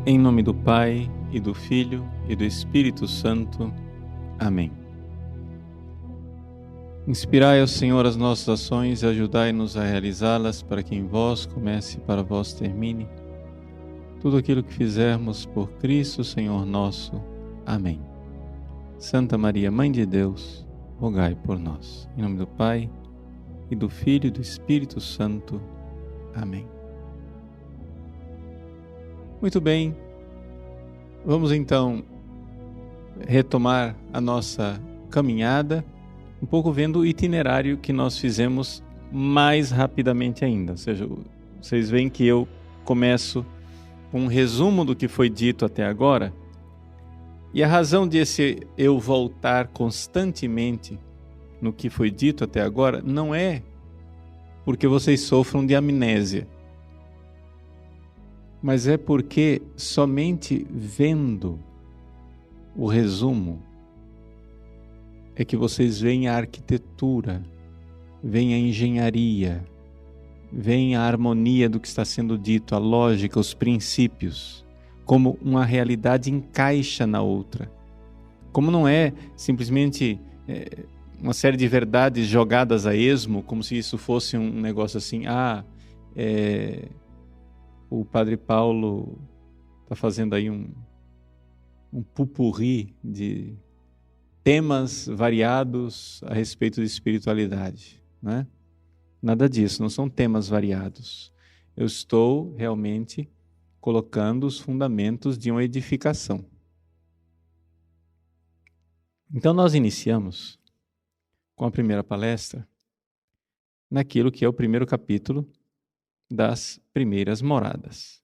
Em nome do Pai, e do Filho, e do Espírito Santo. Amém. Inspirai, ó Senhor, as nossas ações e ajudai-nos a realizá-las, para que em vós comece e para vós termine tudo aquilo que fizermos por Cristo, Senhor nosso. Amém. Santa Maria, Mãe de Deus, rogai por nós. Em nome do Pai, e do Filho, e do Espírito Santo. Amém. Muito bem, vamos então retomar a nossa caminhada, um pouco vendo o itinerário que nós fizemos mais rapidamente ainda. Ou seja, vocês veem que eu começo com um resumo do que foi dito até agora, e a razão desse eu voltar constantemente no que foi dito até agora não é porque vocês sofram de amnésia, mas é porque somente vendo o resumo é que vocês veem a arquitetura, veem a engenharia, veem a harmonia do que está sendo dito, a lógica, os princípios, como uma realidade encaixa na outra. Como não é simplesmente uma série de verdades jogadas a esmo, como se isso fosse um negócio assim, o Padre Paulo está fazendo aí um pupurri de temas variados a respeito de espiritualidade, né? Nada disso, não são temas variados. Eu estou realmente colocando os fundamentos de uma edificação. Então nós iniciamos com a primeira palestra naquilo que é o primeiro capítulo das primeiras moradas.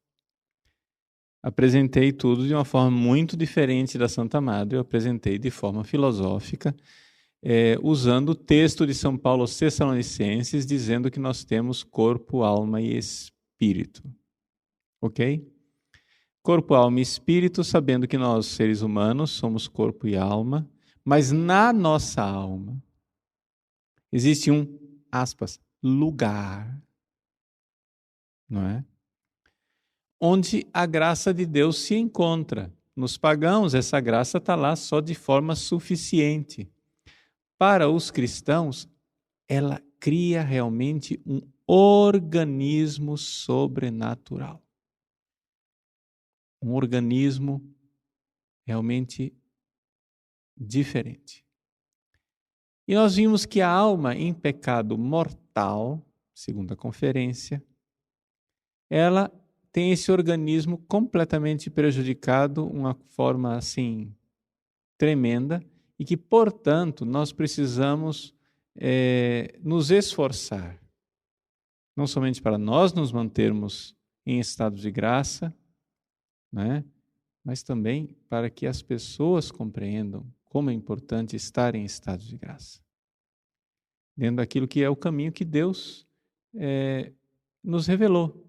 Apresentei tudo de uma forma muito diferente da Santa Madre. Eu apresentei de forma filosófica, usando o texto de São Paulo aos Tessalonicenses, dizendo que nós temos corpo, alma e espírito. Ok? Corpo, alma e espírito, sabendo que nós, seres humanos, somos corpo e alma, mas na nossa alma existe um, aspas, lugar, não é? Onde a graça de Deus se encontra. Nos pagãos, essa graça está lá só de forma suficiente. Para os cristãos, ela cria realmente um organismo sobrenatural. Um organismo realmente diferente. E nós vimos que a alma em pecado mortal, segundo a conferência, ela tem esse organismo completamente prejudicado, uma forma assim tremenda, e que, portanto, nós precisamos nos esforçar, não somente para nós nos mantermos em estado de graça, né, mas também para que as pessoas compreendam como é importante estar em estado de graça, dentro daquilo que é o caminho que Deus nos revelou.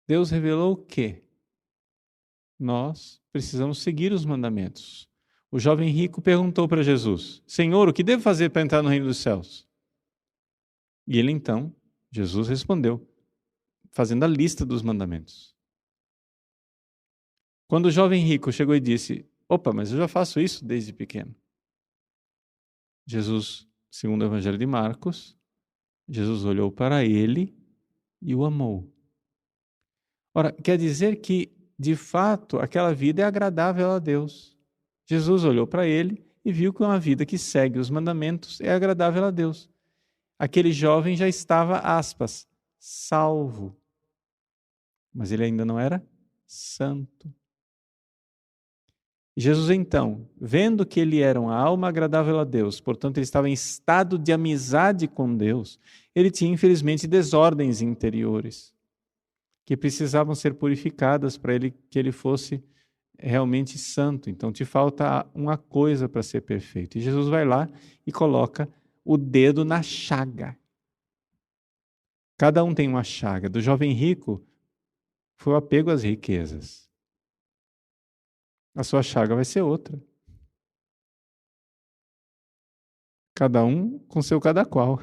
Deus revelou que nós precisamos seguir os mandamentos. O jovem rico perguntou para Jesus: Senhor, o que devo fazer para entrar no reino dos céus? E ele então, Jesus respondeu, fazendo a lista dos mandamentos. Quando o jovem rico chegou e disse: opa, mas eu já faço isso desde pequeno. Jesus, segundo o Evangelho de Marcos, Jesus olhou para ele e o amou. Ora, quer dizer que, de fato, aquela vida é agradável a Deus. Jesus olhou para ele e viu que uma vida que segue os mandamentos é agradável a Deus. Aquele jovem já estava, aspas, salvo. Mas ele ainda não era santo. Jesus, então, vendo que ele era uma alma agradável a Deus, portanto ele estava em estado de amizade com Deus, ele tinha, infelizmente, desordens interiores que precisavam ser purificadas para que ele fosse realmente santo. Então te falta uma coisa para ser perfeito. E Jesus vai lá e coloca o dedo na chaga. Cada um tem uma chaga. Do jovem rico foi o apego às riquezas. A sua chaga vai ser outra. Cada um com seu cada qual.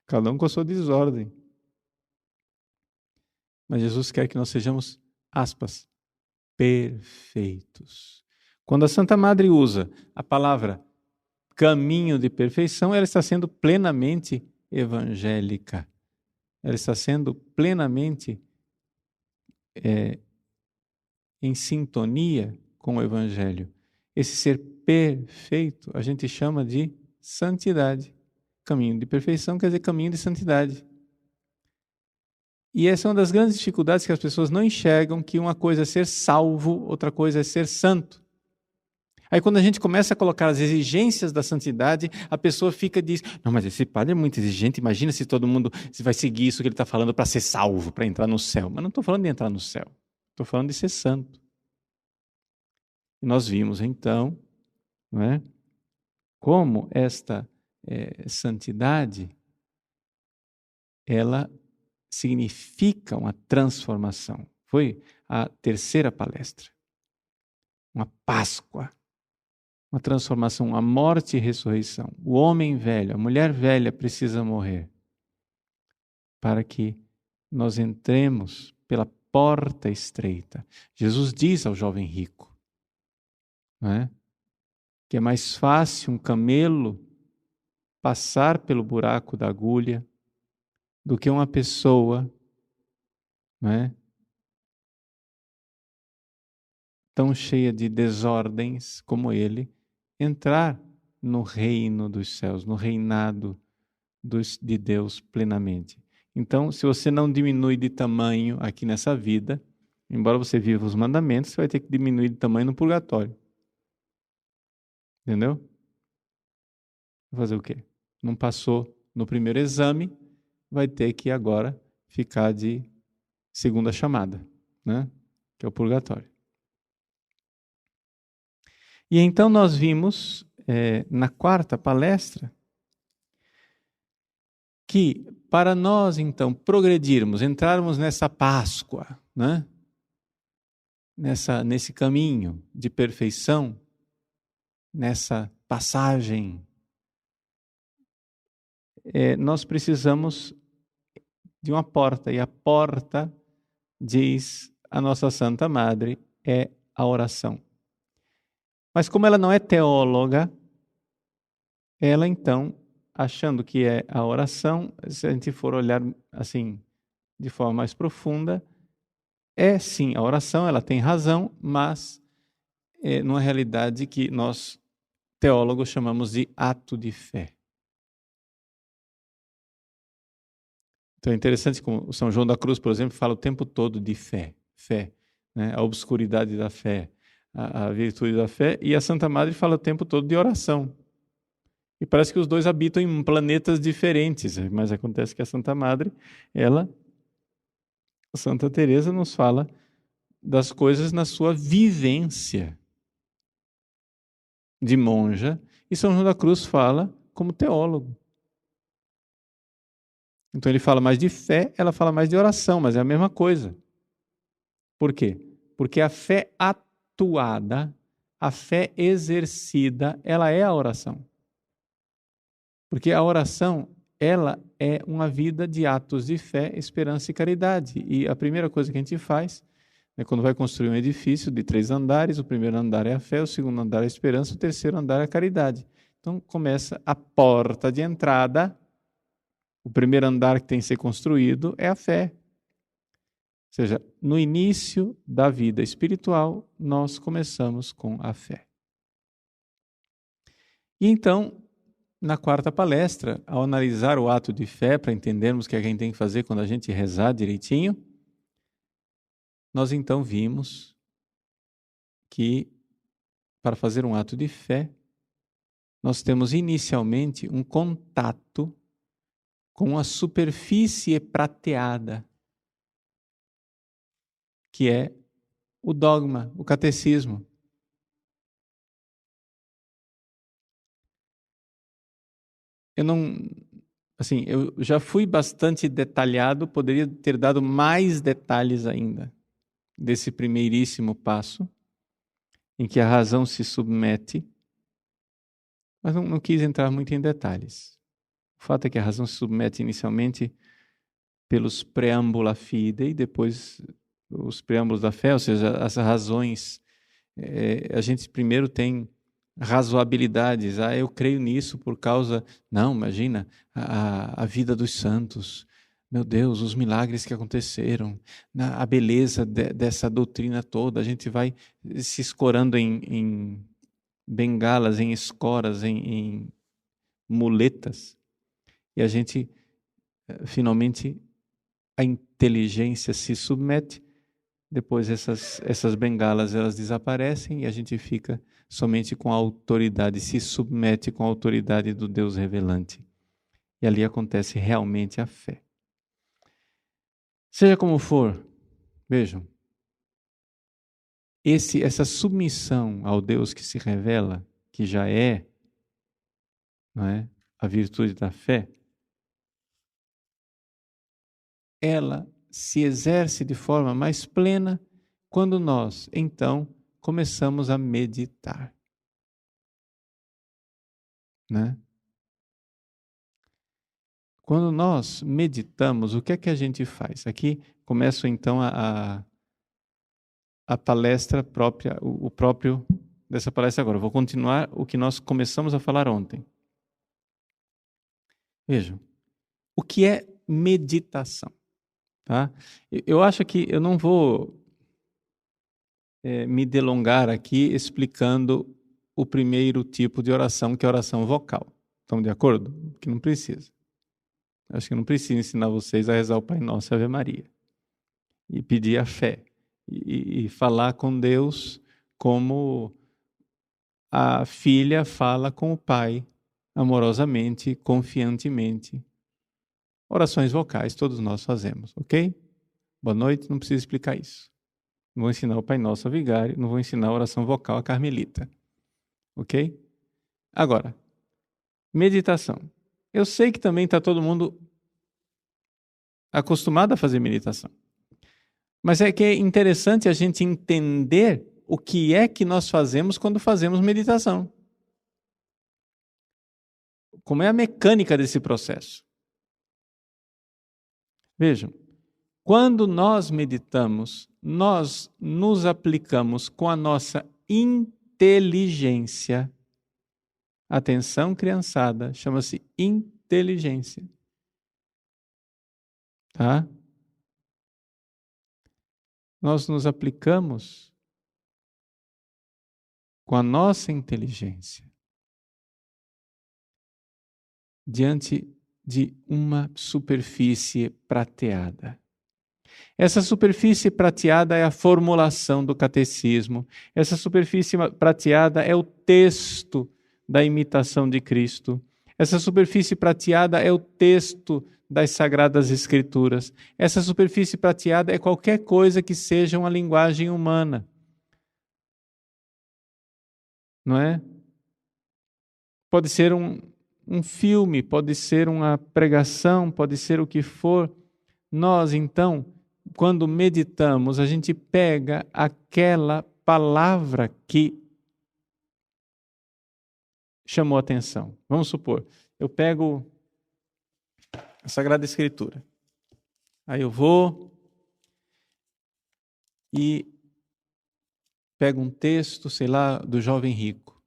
Cada um com a sua desordem. Mas Jesus quer que nós sejamos, aspas, perfeitos. Quando a Santa Madre usa a palavra caminho de perfeição, ela está sendo plenamente evangélica. Ela está sendo plenamente em sintonia com o Evangelho. Esse ser perfeito a gente chama de santidade. Caminho de perfeição quer dizer caminho de santidade. E essa é uma das grandes dificuldades, que as pessoas não enxergam que uma coisa é ser salvo, outra coisa é ser santo. Aí quando a gente começa a colocar as exigências da santidade, a pessoa diz, não, mas esse padre é muito exigente, imagina se todo mundo vai seguir isso que ele está falando para ser salvo, para entrar no céu. Mas não estou falando de entrar no céu, estou falando de ser santo. E nós vimos então, não é, como esta santidade, ela significa uma transformação. Foi a terceira palestra. Uma Páscoa. Uma transformação, uma morte e ressurreição. O homem velho, a mulher velha precisa morrer para que nós entremos pela porta estreita. Jesus diz ao jovem rico, não é? Que é mais fácil um camelo passar pelo buraco da agulha do que uma pessoa, não é, tão cheia de desordens como ele, entrar no reino dos céus, no reinado de Deus plenamente. Então, se você não diminui de tamanho aqui nessa vida, embora você viva os mandamentos, você vai ter que diminuir de tamanho no purgatório. Entendeu? Vai fazer o quê? Não passou no primeiro exame, vai ter que agora ficar de segunda chamada, né? Que é o purgatório. E então nós vimos, na quarta palestra, que para nós então progredirmos, entrarmos nessa Páscoa, né? Nesse caminho de perfeição, nessa passagem, nós precisamos de uma porta, e a porta, diz a nossa Santa Madre, é a oração. Mas como ela não é teóloga, ela então, achando que é a oração, se a gente for olhar assim, de forma mais profunda, é sim a oração, ela tem razão, mas numa realidade que nós, teólogos, chamamos de ato de fé. Então é interessante como o São João da Cruz, por exemplo, fala o tempo todo de fé, né? A obscuridade da fé, a virtude da fé, e a Santa Madre fala o tempo todo de oração. E parece que os dois habitam em planetas diferentes, mas acontece que a Santa Madre, a Santa Teresa, nos fala das coisas na sua vivência de monja, e São João da Cruz fala como teólogo. Então ele fala mais de fé, ela fala mais de oração, mas é a mesma coisa. Por quê? Porque a fé atuada, a fé exercida, ela é a oração. Porque a oração, ela é uma vida de atos de fé, esperança e caridade. E a primeira coisa que a gente faz, quando vai construir um edifício de 3 andares, o primeiro andar é a fé, o segundo andar é a esperança, o terceiro andar é a caridade. Então começa a porta de entrada, o primeiro andar que tem que ser construído é a fé. Ou seja, no início da vida espiritual, nós começamos com a fé. E então, na quarta palestra, ao analisar o ato de fé, para entendermos o que a gente tem que fazer quando a gente rezar direitinho, nós então vimos que, para fazer um ato de fé, nós temos inicialmente um contato com a superfície prateada, que é o dogma, o catecismo. Eu já fui bastante detalhado, poderia ter dado mais detalhes ainda desse primeiríssimo passo, em que a razão se submete, mas não quis entrar muito em detalhes. O fato é que a razão se submete inicialmente pelos preâmbula fidei, depois os preâmbulos da fé, ou seja, as razões. A gente primeiro tem razoabilidades. Eu creio nisso por causa... Não, imagina, a vida dos santos. Meu Deus, os milagres que aconteceram, a beleza dessa doutrina toda. A gente vai se escorando em bengalas, em escoras, em muletas. E a gente, finalmente, a inteligência se submete. Depois essas bengalas elas desaparecem e a gente fica somente com a autoridade, se submete com a autoridade do Deus revelante. E ali acontece realmente a fé. Seja como for, vejam, essa submissão ao Deus que se revela, que já é, não é, a virtude da fé, ela se exerce de forma mais plena quando nós, então, começamos a meditar, né? Quando nós meditamos, o que é que a gente faz? Aqui começo então a palestra própria, o próprio dessa palestra agora. Eu vou continuar o que nós começamos a falar ontem. Vejam, o que é meditação? Tá? Eu acho que eu não vou me delongar aqui explicando o primeiro tipo de oração, que é a oração vocal. Estão de acordo? Que não precisa. Acho que não preciso ensinar vocês a rezar o Pai Nosso e a Ave Maria. E pedir a fé. E falar com Deus como a filha fala com o pai, amorosamente, confiantemente. Orações vocais todos nós fazemos, ok? Boa noite, não preciso explicar isso. Não vou ensinar o Pai Nosso a Vigário, não vou ensinar a oração vocal a Carmelita. Ok? Agora, meditação. Eu sei que também está todo mundo acostumado a fazer meditação. Mas é que é interessante a gente entender o que é que nós fazemos quando fazemos meditação. Como é a mecânica desse processo. Vejam, quando nós meditamos, nós nos aplicamos com a nossa inteligência. Atenção, criançada, chama-se inteligência. Tá? Nós nos aplicamos com a nossa inteligência diante de uma superfície prateada. Essa superfície prateada é a formulação do catecismo. Essa superfície prateada é o texto da imitação de Cristo. Essa superfície prateada é o texto das Sagradas Escrituras. Essa superfície prateada é qualquer coisa que seja uma linguagem humana. Não é? Pode ser um filme, pode ser uma pregação, pode ser o que for. Nós, então, quando meditamos, a gente pega aquela palavra que chamou a atenção. Vamos supor, eu pego a Sagrada Escritura. Aí eu vou e pego um texto, sei lá, do jovem rico.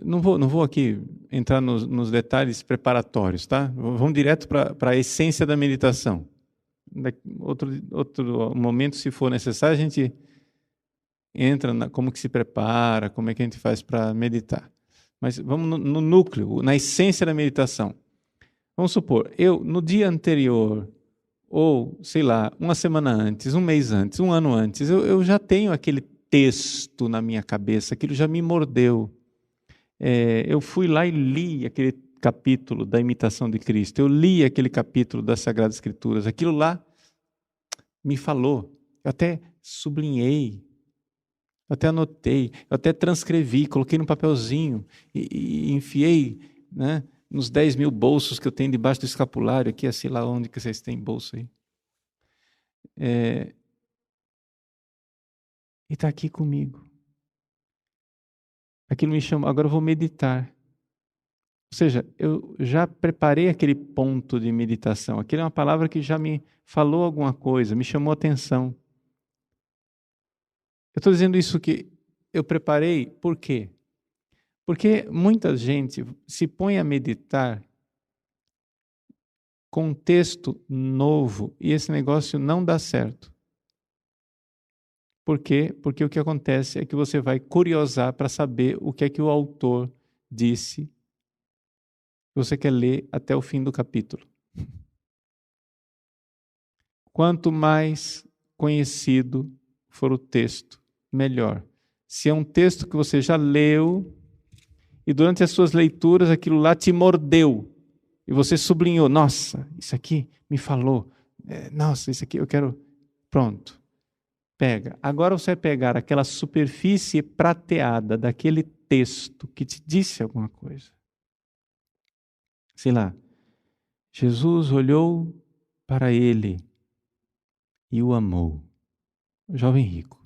Não vou aqui entrar nos detalhes preparatórios, tá? Vamos direto para a essência da meditação. Outro momento, se for necessário, a gente entra como que se prepara, como é que a gente faz para meditar. Mas vamos no núcleo, na essência da meditação. Vamos supor, eu no dia anterior, ou sei lá, uma semana antes, um mês antes, um ano antes, eu já tenho aquele texto na minha cabeça, aquilo já me mordeu. Eu fui lá e li aquele capítulo da imitação de Cristo, eu li aquele capítulo das Sagradas Escrituras, aquilo lá me falou, eu até sublinhei, eu até anotei, eu até transcrevi, coloquei num papelzinho e enfiei, né, nos 10 mil bolsos que eu tenho debaixo do escapulário, aqui, sei lá onde que vocês têm bolso aí. E está aqui comigo. Aquilo me chama, agora eu vou meditar. Ou seja, eu já preparei aquele ponto de meditação. Aquela é uma palavra que já me falou alguma coisa, me chamou a atenção. Eu estou dizendo isso que eu preparei, por quê? Porque muita gente se põe a meditar com um texto novo e esse negócio não dá certo. Por quê? Porque o que acontece é que você vai curiosar para saber o que é que o autor disse. Você quer ler até o fim do capítulo. Quanto mais conhecido for o texto, melhor. Se é um texto que você já leu e durante as suas leituras aquilo lá te mordeu e você sublinhou, nossa, isso aqui me falou, nossa, isso aqui eu quero, pronto, pega. Agora você vai pegar aquela superfície prateada daquele texto que te disse alguma coisa. Sei lá, Jesus olhou para ele e o amou. O jovem rico.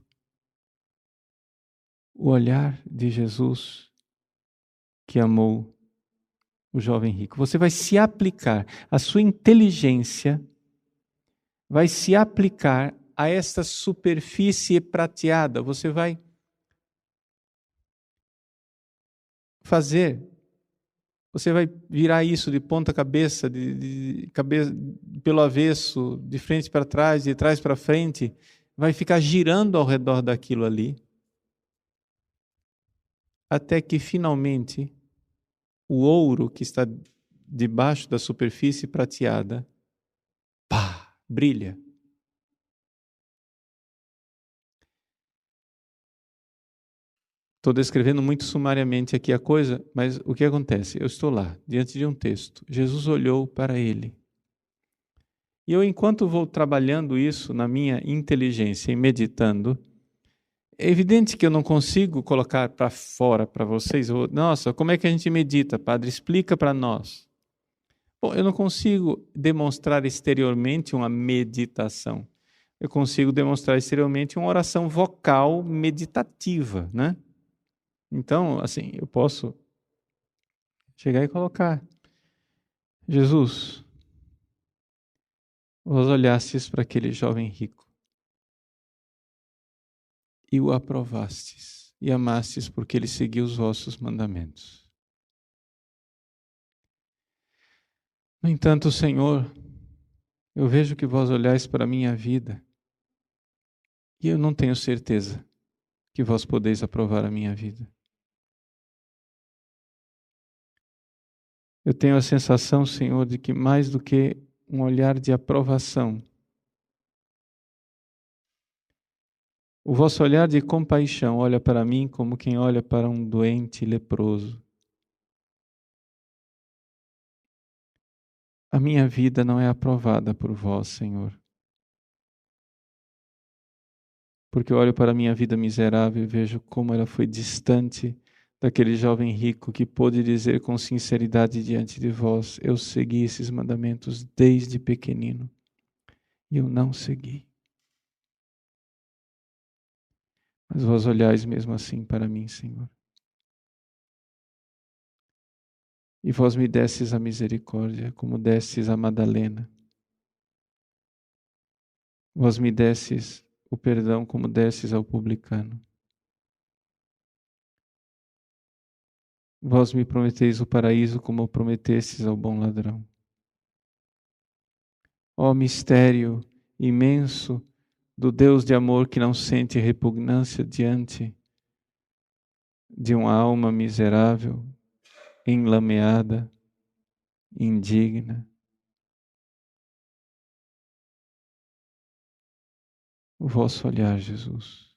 O olhar de Jesus que amou o jovem rico. Você vai se aplicar, a sua inteligência vai se aplicar a esta superfície prateada. Você vai você vai virar isso de ponta cabeça, de cabeça pelo avesso, de frente para trás, de trás para frente, vai ficar girando ao redor daquilo ali, até que finalmente o ouro que está debaixo da superfície prateada, pá, brilha. Estou descrevendo muito sumariamente aqui a coisa, mas o que acontece? Eu estou lá, diante de um texto. Jesus olhou para ele. E eu, enquanto vou trabalhando isso na minha inteligência e meditando, é evidente que eu não consigo colocar para fora para vocês. Nossa, como é que a gente medita, padre? Explica para nós. Bom, eu não consigo demonstrar exteriormente uma meditação. Eu consigo demonstrar exteriormente uma oração vocal meditativa, né? Então, assim, eu posso chegar e colocar: Jesus, vós olhastes para aquele jovem rico e o aprovastes e amastes porque ele seguiu os vossos mandamentos. No entanto, Senhor, eu vejo que vós olhais para a minha vida e eu não tenho certeza que vós podeis aprovar a minha vida. Eu tenho a sensação, Senhor, de que mais do que um olhar de aprovação, o vosso olhar de compaixão olha para mim como quem olha para um doente leproso. A minha vida não é aprovada por vós, Senhor. Porque eu olho para a minha vida miserável e vejo como ela foi distante daquele jovem rico que pôde dizer com sinceridade diante de vós: eu segui esses mandamentos desde pequenino. E eu não segui. Mas vós olhais mesmo assim para mim, Senhor. E vós me destes a misericórdia, como destes a Madalena. Vós me destes o perdão, como destes ao publicano. Vós me prometeis o paraíso, como prometestes ao bom ladrão. Ó mistério imenso do Deus de amor que não sente repugnância diante de uma alma miserável, enlameada, indigna. O vosso olhar, Jesus.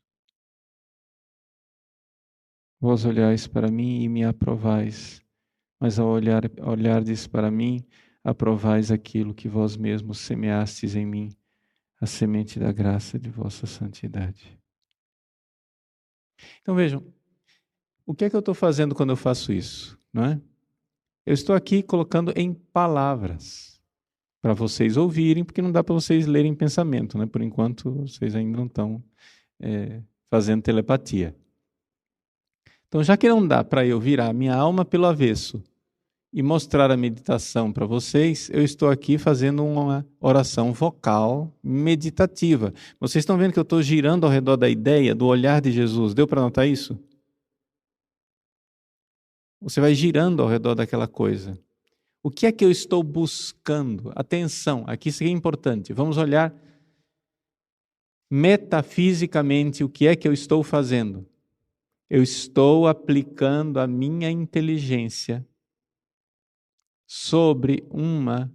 Vós olhais para mim e me aprovais, mas ao olhardes para mim, aprovais aquilo que vós mesmos semeastes em mim, a semente da graça de vossa santidade. Então vejam, o que é que eu estou fazendo quando eu faço isso? Não é? Eu estou aqui colocando em palavras para vocês ouvirem, porque não dá para vocês lerem pensamento, né? Por enquanto vocês ainda não estão fazendo telepatia. Então, já que não dá para eu virar minha alma pelo avesso e mostrar a meditação para vocês, eu estou aqui fazendo uma oração vocal meditativa. Vocês estão vendo que eu estou girando ao redor da ideia do olhar de Jesus. Deu para notar isso? Você vai girando ao redor daquela coisa. O que é que eu estou buscando? Atenção, aqui isso é importante. Vamos olhar metafisicamente o que é que eu estou fazendo. Eu estou aplicando a minha inteligência sobre uma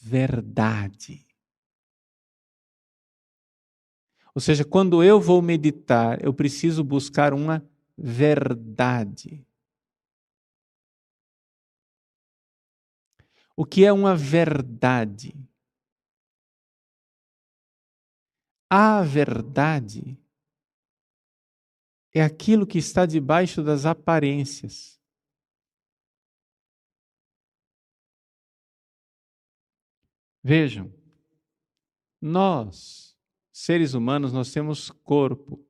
verdade. Ou seja, quando eu vou meditar, eu preciso buscar uma verdade. O que é uma verdade? A verdade é aquilo que está debaixo das aparências. Vejam, nós, seres humanos, nós temos corpo.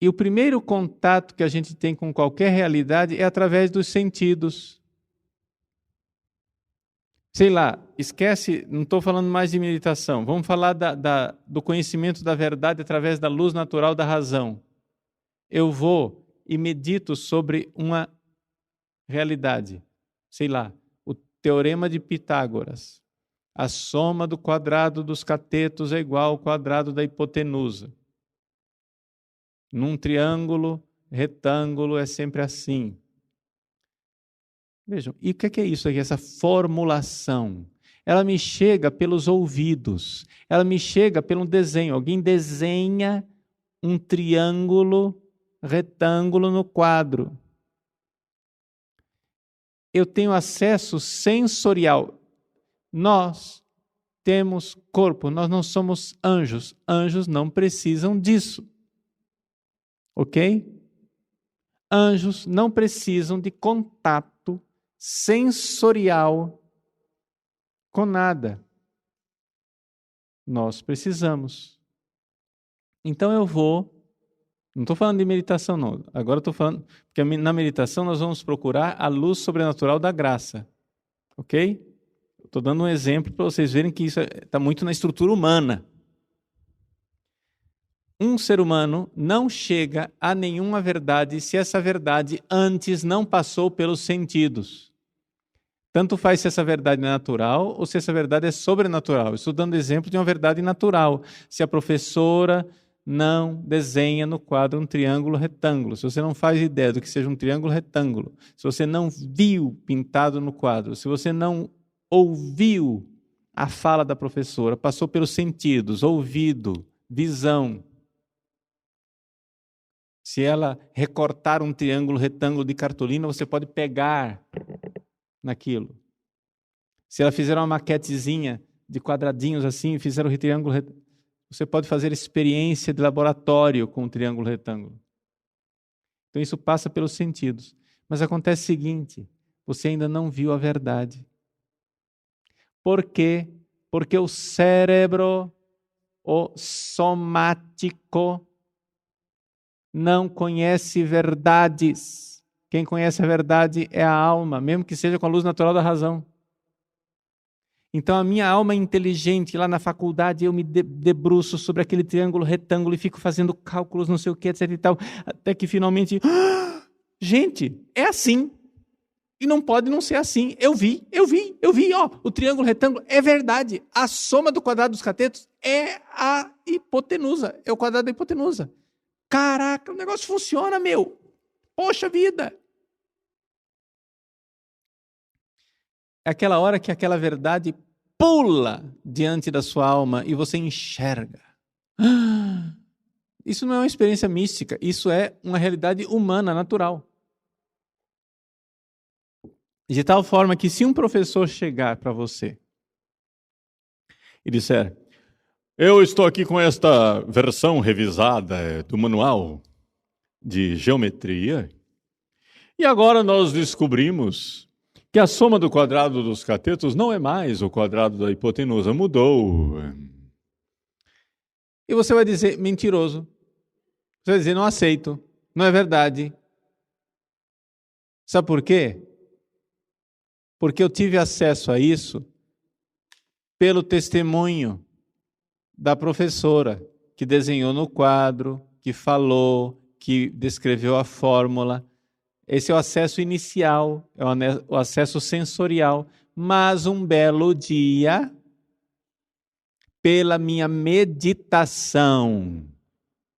E o primeiro contato que a gente tem com qualquer realidade é através dos sentidos. Sei lá, esquece, não estou falando mais de meditação, vamos falar do conhecimento da verdade através da luz natural da razão. Eu vou e medito sobre uma realidade, sei lá, o teorema de Pitágoras. A soma do quadrado dos catetos é igual ao quadrado da hipotenusa. Num triângulo, retângulo é sempre assim. Vejam, e o que é isso aqui, essa formulação? Ela me chega pelos ouvidos, ela me chega pelo desenho. Alguém desenha um triângulo, retângulo no quadro. Eu tenho acesso sensorial. Nós temos corpo, nós não somos anjos. Anjos não precisam disso. Ok? Anjos não precisam de contato sensorial com nada. Nós precisamos. Então eu vou, não estou falando de meditação não, agora estou falando, porque na meditação nós vamos procurar a luz sobrenatural da graça. Ok? Estou dando um exemplo para vocês verem que isso está muito na estrutura humana. Um ser humano não chega a nenhuma verdade se essa verdade antes não passou pelos sentidos. Tanto faz se essa verdade é natural ou se essa verdade é sobrenatural. Estou dando exemplo de uma verdade natural. Se a professora não desenha no quadro um triângulo retângulo, se você não faz ideia do que seja um triângulo retângulo, se você não viu pintado no quadro, se você não ouviu a fala da professora, passou pelos sentidos, ouvido, visão. Se ela recortar um triângulo retângulo de cartolina, você pode pegar naquilo. Se ela fizer uma maquetezinha de quadradinhos assim, fizer o triângulo retângulo, você pode fazer experiência de laboratório com o triângulo retângulo. Então isso passa pelos sentidos. Mas acontece o seguinte, você ainda não viu a verdade. Por quê? Porque o cérebro, o somático, não conhece verdades. Quem conhece a verdade é a alma, mesmo que seja com a luz natural da razão. Então a minha alma inteligente, lá na faculdade, eu me debruço sobre aquele triângulo retângulo e fico fazendo cálculos, não sei o que, etc e tal, até que finalmente, gente, é assim. E não pode não ser assim. Eu vi, ó, o triângulo retângulo é verdade. A soma do quadrado dos catetos é a hipotenusa, é o quadrado da hipotenusa. Caraca, o negócio funciona, meu. Poxa vida. É aquela hora que aquela verdade pula diante da sua alma e você enxerga. Isso não é uma experiência mística, isso é uma realidade humana, natural. De tal forma que se um professor chegar para você e disser: eu estou aqui com esta versão revisada do manual de geometria e agora nós descobrimos que a soma do quadrado dos catetos não é mais o quadrado da hipotenusa, mudou. E você vai dizer: mentiroso. Você vai dizer: não aceito, não é verdade. Sabe por quê? Porque eu tive acesso a isso pelo testemunho da professora, que desenhou no quadro, que falou, que descreveu a fórmula. Esse é o acesso inicial, é o acesso sensorial. Mas um belo dia, pela minha meditação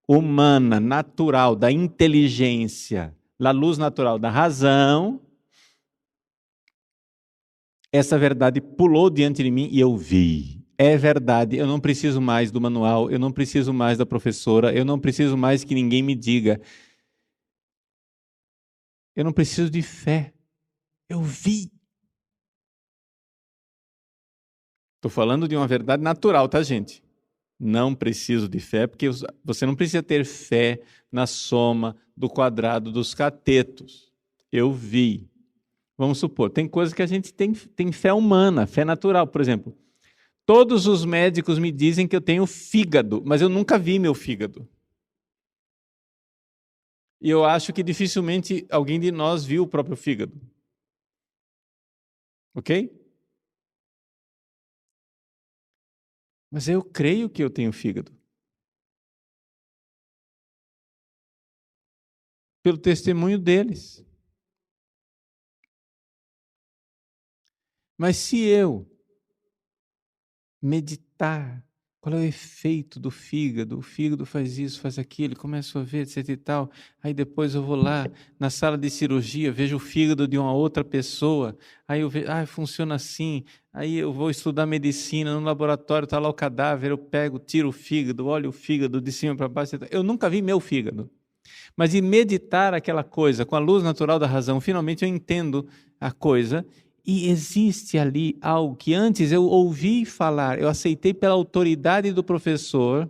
humana, natural, da inteligência, da luz natural da razão, essa verdade pulou diante de mim e eu vi. É verdade, eu não preciso mais do manual, eu não preciso mais da professora, eu não preciso mais que ninguém me diga. Eu não preciso de fé. Eu vi. Estou falando de uma verdade natural, tá, gente? Não preciso de fé, porque você não precisa ter fé na soma do quadrado dos catetos. Eu vi. Vamos supor, tem coisas que a gente tem fé humana, fé natural. Por exemplo, todos os médicos me dizem que eu tenho fígado, mas eu nunca vi meu fígado. E eu acho que dificilmente alguém de nós viu o próprio fígado. Ok? Mas eu creio que eu tenho fígado. Pelo testemunho deles. Mas se eu meditar, qual é o efeito do fígado? O fígado faz isso, faz aquilo, começo a ver, etc e tal. Aí depois eu vou lá na sala de cirurgia, vejo o fígado de uma outra pessoa. Aí eu vejo, funciona assim. Aí eu vou estudar medicina, no laboratório está lá o cadáver, eu pego, tiro o fígado, olho o fígado de cima para baixo. Eu nunca vi meu fígado. Mas em meditar aquela coisa com a luz natural da razão, finalmente eu entendo a coisa. E existe ali algo que antes eu ouvi falar, eu aceitei pela autoridade do professor,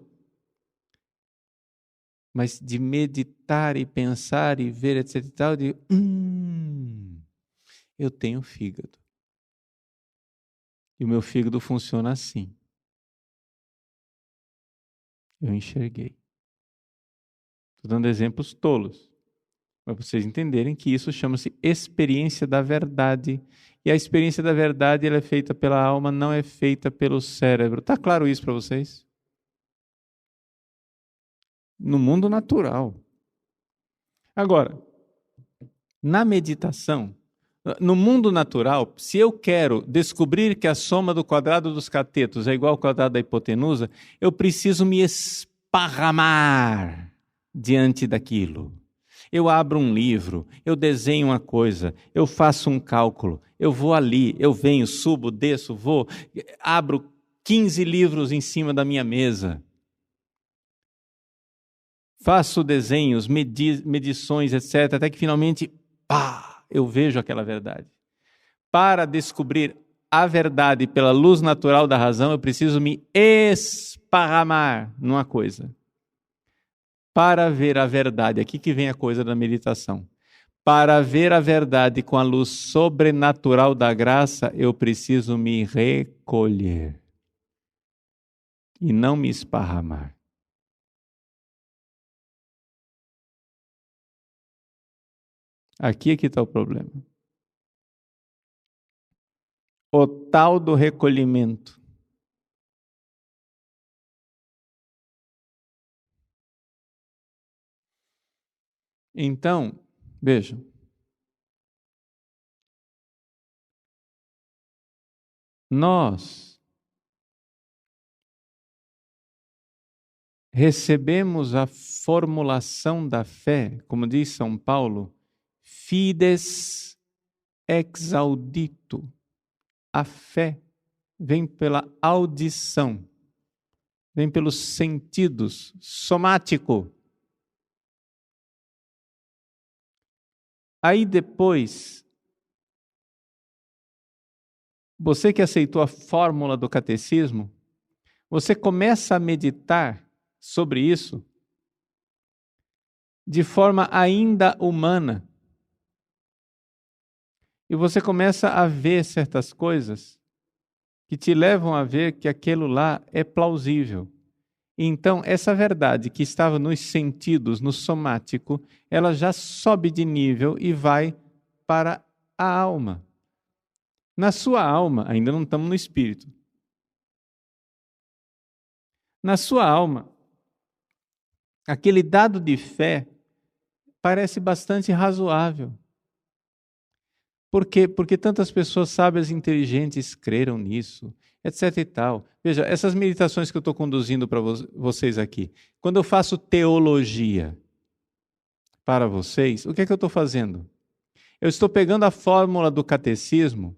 mas de meditar e pensar e ver, etc e tal, de eu tenho fígado. E o meu fígado funciona assim. Eu enxerguei. Estou dando exemplos tolos, para vocês entenderem que isso chama-se experiência da verdade. E a experiência da verdade ela é feita pela alma, não é feita pelo cérebro. Está claro isso para vocês? No mundo natural. Agora, na meditação, no mundo natural, se eu quero descobrir que a soma do quadrado dos catetos é igual ao quadrado da hipotenusa, eu preciso me esparramar diante daquilo. Eu abro um livro, eu desenho uma coisa, eu faço um cálculo, eu vou ali, eu venho, subo, desço, vou, abro 15 livros em cima da minha mesa. Faço desenhos, medições, etc., até que finalmente, eu vejo aquela verdade. Para descobrir a verdade pela luz natural da razão, eu preciso me esparramar numa coisa. Para ver a verdade, aqui que vem a coisa da meditação. Para ver a verdade com a luz sobrenatural da graça, eu preciso me recolher e não me esparramar. Aqui é que está o problema. O tal do recolhimento. Então, vejam. Nós recebemos a formulação da fé, como diz São Paulo, fides ex audito. A fé vem pela audição, vem pelos sentidos, somático. Aí depois, você que aceitou a fórmula do catecismo, você começa a meditar sobre isso de forma ainda humana. E você começa a ver certas coisas que te levam a ver que aquilo lá é plausível. Então, essa verdade que estava nos sentidos, no somático, ela já sobe de nível e vai para a alma. Na sua alma, ainda não estamos no espírito. Na sua alma, aquele dado de fé parece bastante razoável. Por quê? Porque tantas pessoas sábias e inteligentes creram nisso, etc e tal. Veja, essas meditações que eu estou conduzindo para vocês aqui, quando eu faço teologia para vocês, o que é que eu estou fazendo? Eu estou pegando a fórmula do catecismo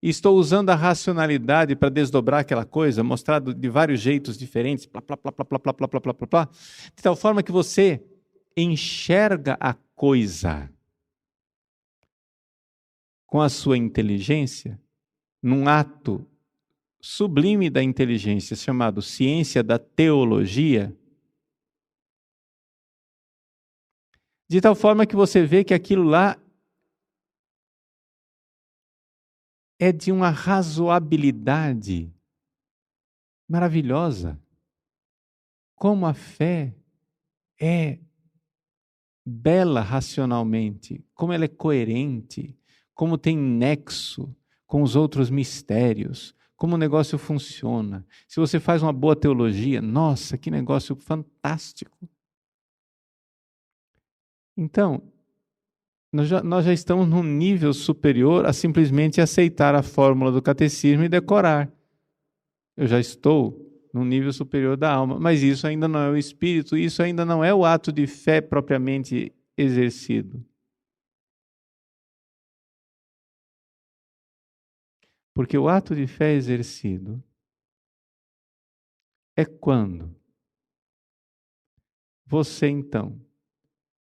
e estou usando a racionalidade para desdobrar aquela coisa, mostrar de vários jeitos diferentes, plá, plá, plá, plá, plá, plá, plá, plá, plá, plá, de tal forma que você enxerga a coisa com a sua inteligência, num ato sublime da inteligência, chamado ciência da teologia, de tal forma que você vê que aquilo lá é de uma razoabilidade maravilhosa. Como a fé é bela racionalmente, como ela é coerente, como tem nexo com os outros mistérios, como o negócio funciona. Se você faz uma boa teologia, nossa, que negócio fantástico. Então, nós já estamos num nível superior a simplesmente aceitar a fórmula do catecismo e decorar. Eu já estou num nível superior da alma, mas isso ainda não é o espírito, isso ainda não é o ato de fé propriamente exercido. Porque o ato de fé exercido é quando você, então,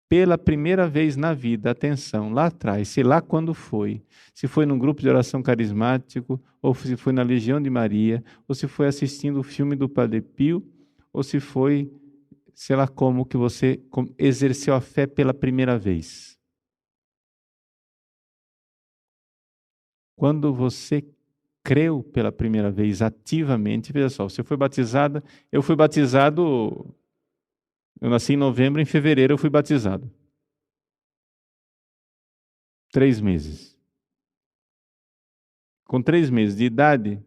pela primeira vez na vida, atenção, lá atrás, sei lá quando foi, se foi num grupo de oração carismático, ou se foi na Legião de Maria, ou se foi assistindo o filme do Padre Pio, ou se foi, sei lá como, que você exerceu a fé pela primeira vez. Quando você creu pela primeira vez ativamente, veja só, você foi batizada, eu fui batizado, eu nasci em novembro, em fevereiro eu fui batizado. 3 meses. Com 3 meses de idade,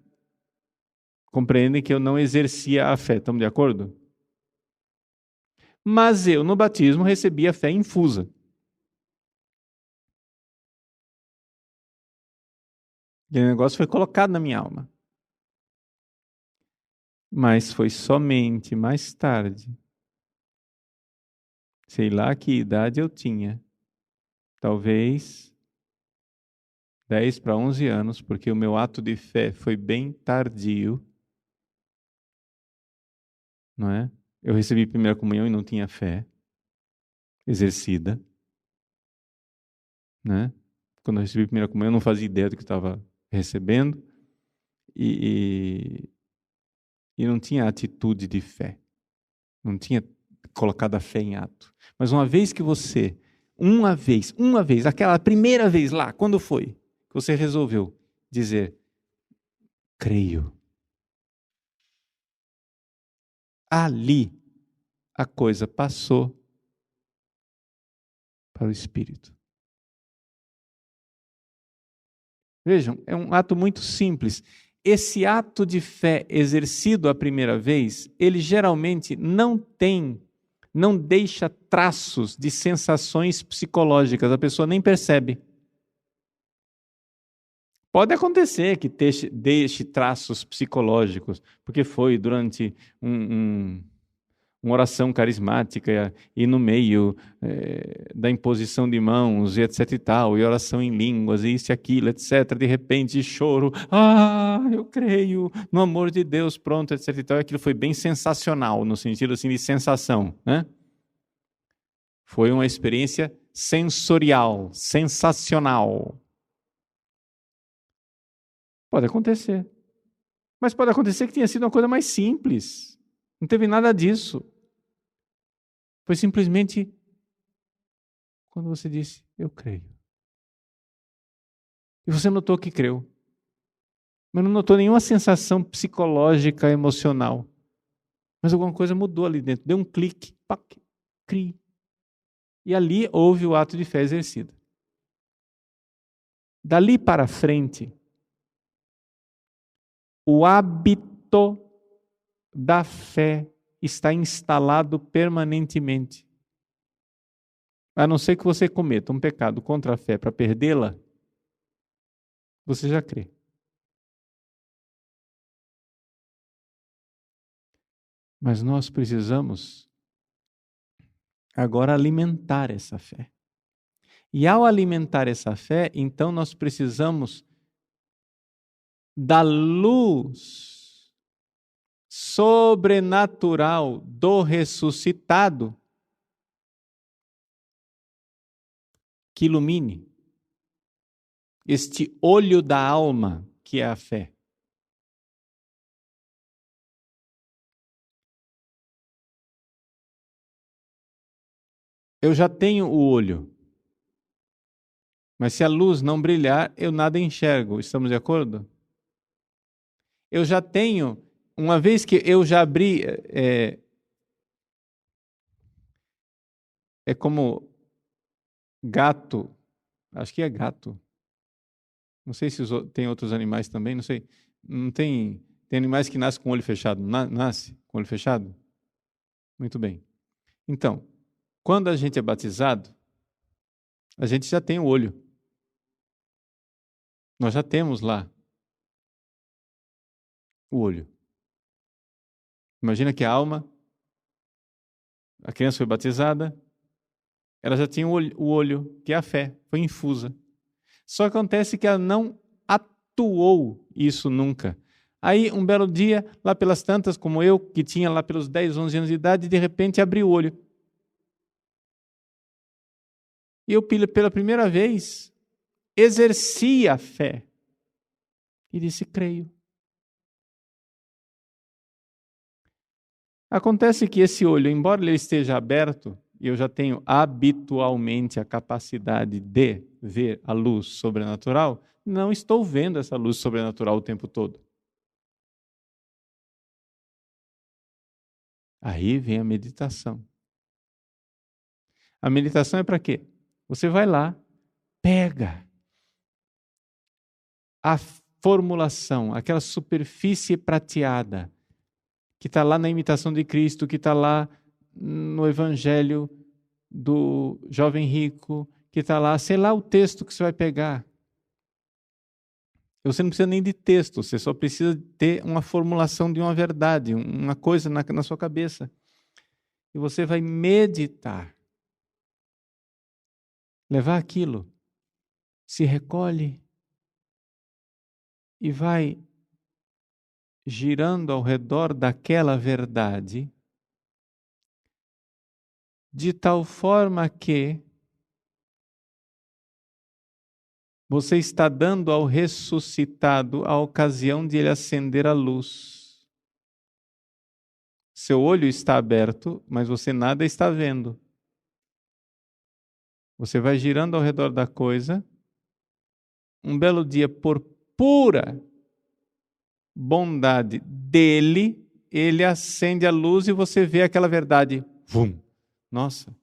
compreendem que eu não exercia a fé, estamos de acordo? Mas eu, no batismo, recebi a fé infusa. E o negócio foi colocado na minha alma. Mas foi somente mais tarde, sei lá que idade eu tinha, talvez 10 para 11 anos, porque o meu ato de fé foi bem tardio, não é? Eu recebi primeira comunhão e não tinha fé exercida, né? Quando eu recebi a primeira comunhão, eu não fazia ideia do que estava recebendo e não tinha atitude de fé, não tinha colocado a fé em ato. Mas uma vez que você, uma vez, aquela primeira vez lá, quando foi que você resolveu dizer, creio, ali a coisa passou para o Espírito. Vejam, é um ato muito simples. Esse ato de fé exercido a primeira vez, ele geralmente não deixa traços de sensações psicológicas, a pessoa nem percebe. Pode acontecer que deixe traços psicológicos, porque foi durante uma oração carismática e no meio da imposição de mãos e etc e tal, e oração em línguas e isso e aquilo, etc, de repente choro, eu creio no amor de Deus, pronto, etc e tal, e aquilo foi bem sensacional, no sentido assim de sensação, né? Foi uma experiência sensorial, sensacional. Pode acontecer. Mas pode acontecer que tenha sido uma coisa mais simples. Não teve nada disso. Foi simplesmente quando você disse, eu creio. E você notou que creu. Mas não notou nenhuma sensação psicológica, emocional. Mas alguma coisa mudou ali dentro. Deu um clique. Pac, cri. E ali houve o ato de fé exercida. Dali para frente, o hábito da fé está instalado permanentemente. A não ser que você cometa um pecado contra a fé para perdê-la, você já crê. Mas nós precisamos agora alimentar essa fé. E ao alimentar essa fé, então nós precisamos da luz sobrenatural do ressuscitado que ilumine este olho da alma que é a fé. Eu já tenho o olho, mas se a luz não brilhar, eu nada enxergo. Estamos de acordo? Eu já tenho, uma vez que eu já abri, é como gato, acho que é gato. Não sei se tem outros animais também, não sei. Não tem animais que nascem com o olho fechado. Nasce com o olho fechado? Muito bem. Então, quando a gente é batizado, a gente já tem o olho. Nós já temos lá o olho. Imagina que a criança foi batizada, ela já tinha o olho, que é a fé, foi infusa. Só acontece que ela não atuou isso nunca. Aí, um belo dia, lá pelas tantas, como eu, que tinha lá pelos 10, 11 anos de idade, de repente abri o olho. E eu, pela primeira vez, exerci a fé. E disse, creio. Acontece que esse olho, embora ele esteja aberto, e eu já tenho habitualmente a capacidade de ver a luz sobrenatural, não estou vendo essa luz sobrenatural o tempo todo. Aí vem a meditação. A meditação é para quê? Você vai lá, pega a formulação, aquela superfície prateada, que está lá na imitação de Cristo, que está lá no Evangelho do jovem rico, que está lá, sei lá o texto que você vai pegar. Você não precisa nem de texto, você só precisa ter uma formulação de uma verdade, uma coisa na sua cabeça. E você vai meditar. Levar aquilo, se recolhe e vai girando ao redor daquela verdade, de tal forma que você está dando ao ressuscitado a ocasião de ele acender a luz. Seu olho está aberto, mas você nada está vendo. Você vai girando ao redor da coisa. Um belo dia, por pura bondade dele, ele acende a luz e você vê aquela verdade. Vum! Nossa!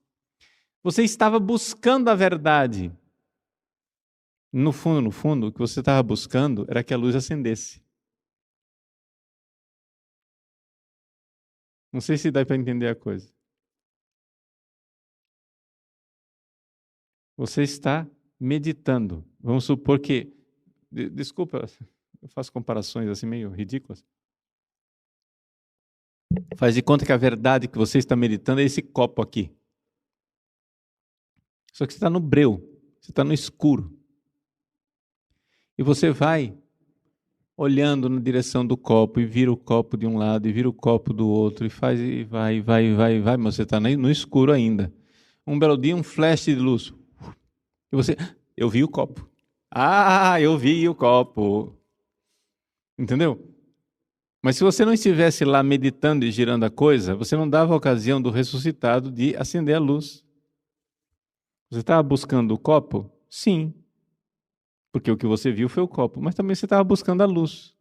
Você estava buscando a verdade. No fundo, o que você estava buscando era que a luz acendesse. Não sei se dá para entender a coisa. Você está meditando. Vamos supor que... Desculpa, eu faço comparações assim meio ridículas. Faz de conta que a verdade que você está meditando é esse copo aqui. Só que você está no breu, você está no escuro. E você vai olhando na direção do copo e vira o copo de um lado e vira o copo do outro e faz e vai, mas você está no escuro ainda. Um belo dia, um flash de luz. E você, eu vi o copo. Ah, eu vi o copo. Entendeu? Mas se você não estivesse lá meditando e girando a coisa, você não dava a ocasião do ressuscitado de acender a luz. Você estava buscando o copo? Sim. Porque o que você viu foi o copo. Mas também você estava buscando a luz.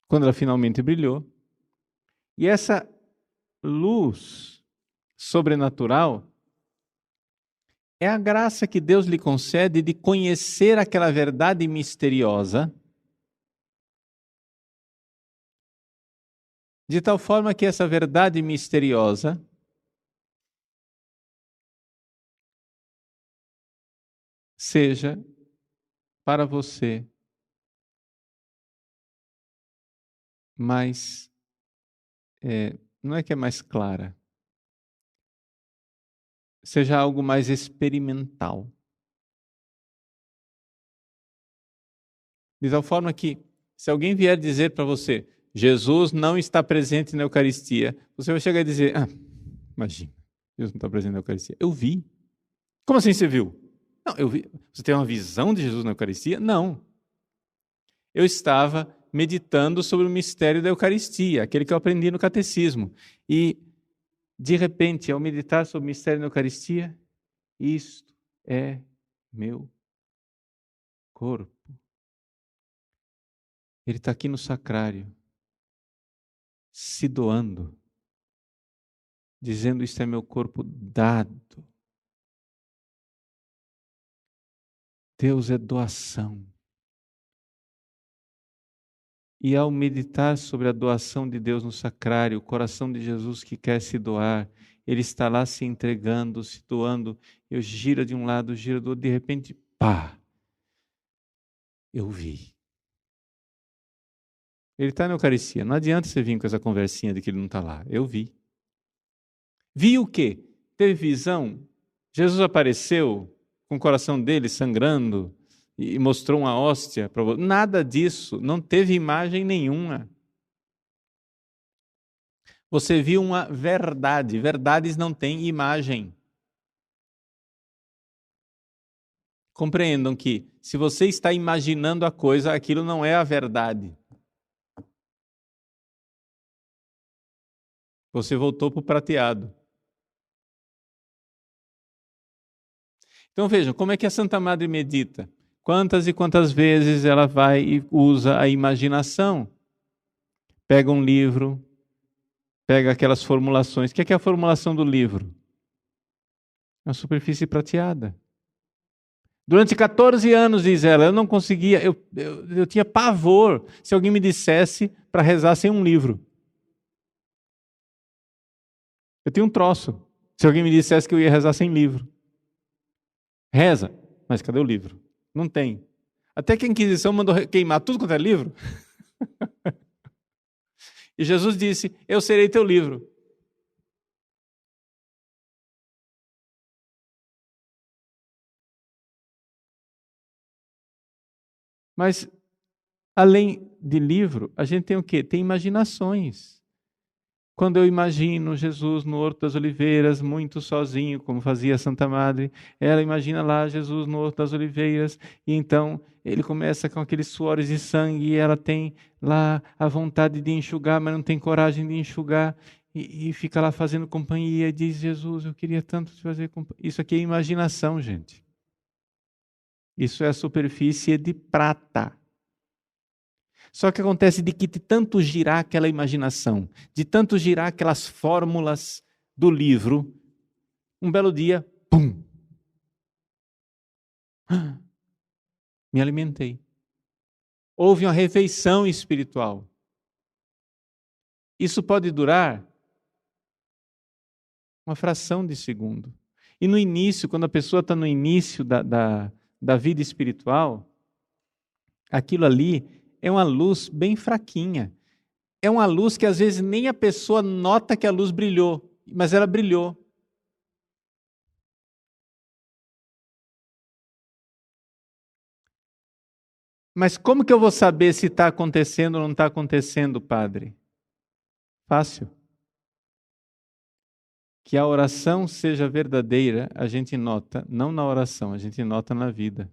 Quando ela finalmente brilhou. E essa luz sobrenatural É a graça que Deus lhe concede de conhecer aquela verdade misteriosa, de tal forma que essa verdade misteriosa seja para você mais, não é que é mais clara, seja algo mais experimental. De tal forma que, se alguém vier dizer para você, Jesus não está presente na Eucaristia, você vai chegar e dizer, imagina, Jesus não está presente na Eucaristia. Eu vi. Como assim você viu? Não, eu vi. Você tem uma visão de Jesus na Eucaristia? Não. Eu estava meditando sobre o mistério da Eucaristia, aquele que eu aprendi no catecismo. E, de repente, ao meditar sobre o mistério da Eucaristia, isto é meu corpo. Ele está aqui no sacrário, se doando, dizendo: isto é meu corpo dado. Deus é doação. E ao meditar sobre a doação de Deus no sacrário, o coração de Jesus que quer se doar, ele está lá se entregando, se doando. Eu giro de um lado, giro do outro, de repente, pá! Eu vi. Ele está na Eucaristia. Não adianta você vir com essa conversinha de que ele não está lá. Eu vi. Vi o quê? Teve visão? Jesus apareceu com o coração dele sangrando e mostrou uma hóstia para você. Nada disso. Não teve imagem nenhuma. Você viu uma verdade. Verdades não têm imagem. Compreendam que, se você está imaginando a coisa, aquilo não é a verdade. Você voltou para o prateado. Então vejam, como é que a Santa Madre medita? Quantas e quantas vezes ela vai e usa a imaginação? Pega um livro, pega aquelas formulações. O que é a formulação do livro? Uma superfície prateada. Durante 14 anos, diz ela, eu não conseguia, eu tinha pavor se alguém me dissesse para rezar sem um livro. Eu tinha um troço se alguém me dissesse que eu ia rezar sem livro. Reza, mas cadê o livro? Não tem. Até que a Inquisição mandou queimar tudo quanto é livro. E Jesus disse, eu serei teu livro. Mas, além de livro, a gente tem o quê? Tem imaginações. Quando eu imagino Jesus no Horto das Oliveiras, muito sozinho, como fazia Santa Madre, ela imagina lá Jesus no Horto das Oliveiras, e então ele começa com aqueles suores de sangue, e ela tem lá a vontade de enxugar, mas não tem coragem de enxugar, e fica lá fazendo companhia, e diz, Jesus, eu queria tanto te fazer companhia. Isso aqui é imaginação, gente. Isso é a superfície de prata. Só que acontece de que de tanto girar aquela imaginação, de tanto girar aquelas fórmulas do livro, um belo dia, pum! Me alimentei. Houve uma refeição espiritual. Isso pode durar uma fração de segundo. E no início, quando a pessoa está no início da vida espiritual, aquilo ali é uma luz bem fraquinha. É uma luz que às vezes nem a pessoa nota que a luz brilhou, mas ela brilhou. Mas como que eu vou saber se está acontecendo ou não está acontecendo, padre? Fácil. Que a oração seja verdadeira, a gente nota, não na oração, a gente nota na vida.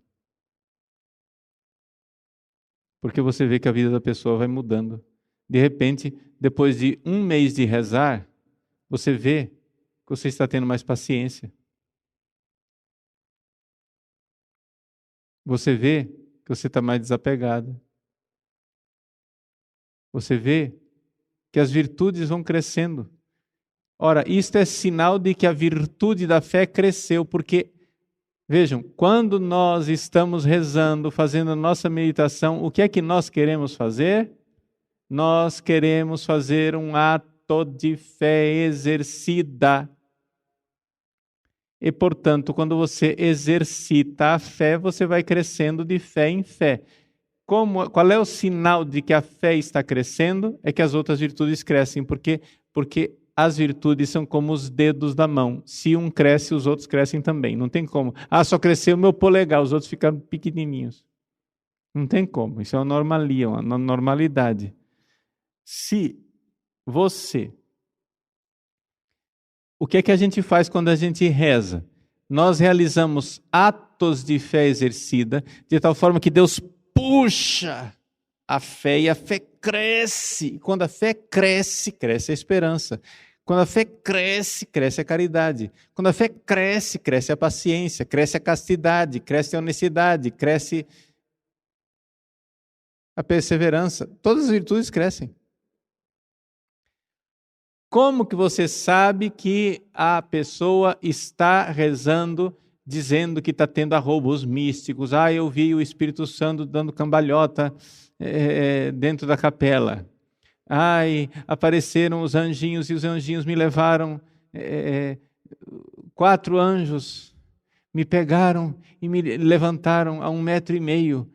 Porque você vê que a vida da pessoa vai mudando. De repente, depois de um mês de rezar, você vê que você está tendo mais paciência. Você vê que você está mais desapegado. Você vê que as virtudes vão crescendo. Ora, isto é sinal de que a virtude da fé cresceu, porque Vejam, quando nós estamos rezando, fazendo a nossa meditação, o que é que nós queremos fazer? Nós queremos fazer um ato de fé exercida. E, portanto, quando você exercita a fé, você vai crescendo de fé em fé. Qual é o sinal de que a fé está crescendo? É que as outras virtudes crescem. Por quê? Porque as virtudes são como os dedos da mão. Se um cresce, os outros crescem também. Não tem como. Só cresceu o meu polegar, os outros ficaram pequenininhos. Não tem como. Isso é uma normalia, uma normalidade. Se você... O que é que a gente faz quando a gente reza? Nós realizamos atos de fé exercida, de tal forma que Deus puxa a fé e a fé cresce. E quando a fé cresce, cresce a esperança. Quando a fé cresce, cresce a caridade. Quando a fé cresce, cresce a paciência, cresce a castidade, cresce a honestidade, cresce a perseverança. Todas as virtudes crescem. Como que você sabe que a pessoa está rezando, dizendo que está tendo arroubos místicos? Eu vi o Espírito Santo dando cambalhota dentro da capela. Apareceram os anjinhos e os anjinhos me levaram, 4 anjos me pegaram e me levantaram a 1,5 metro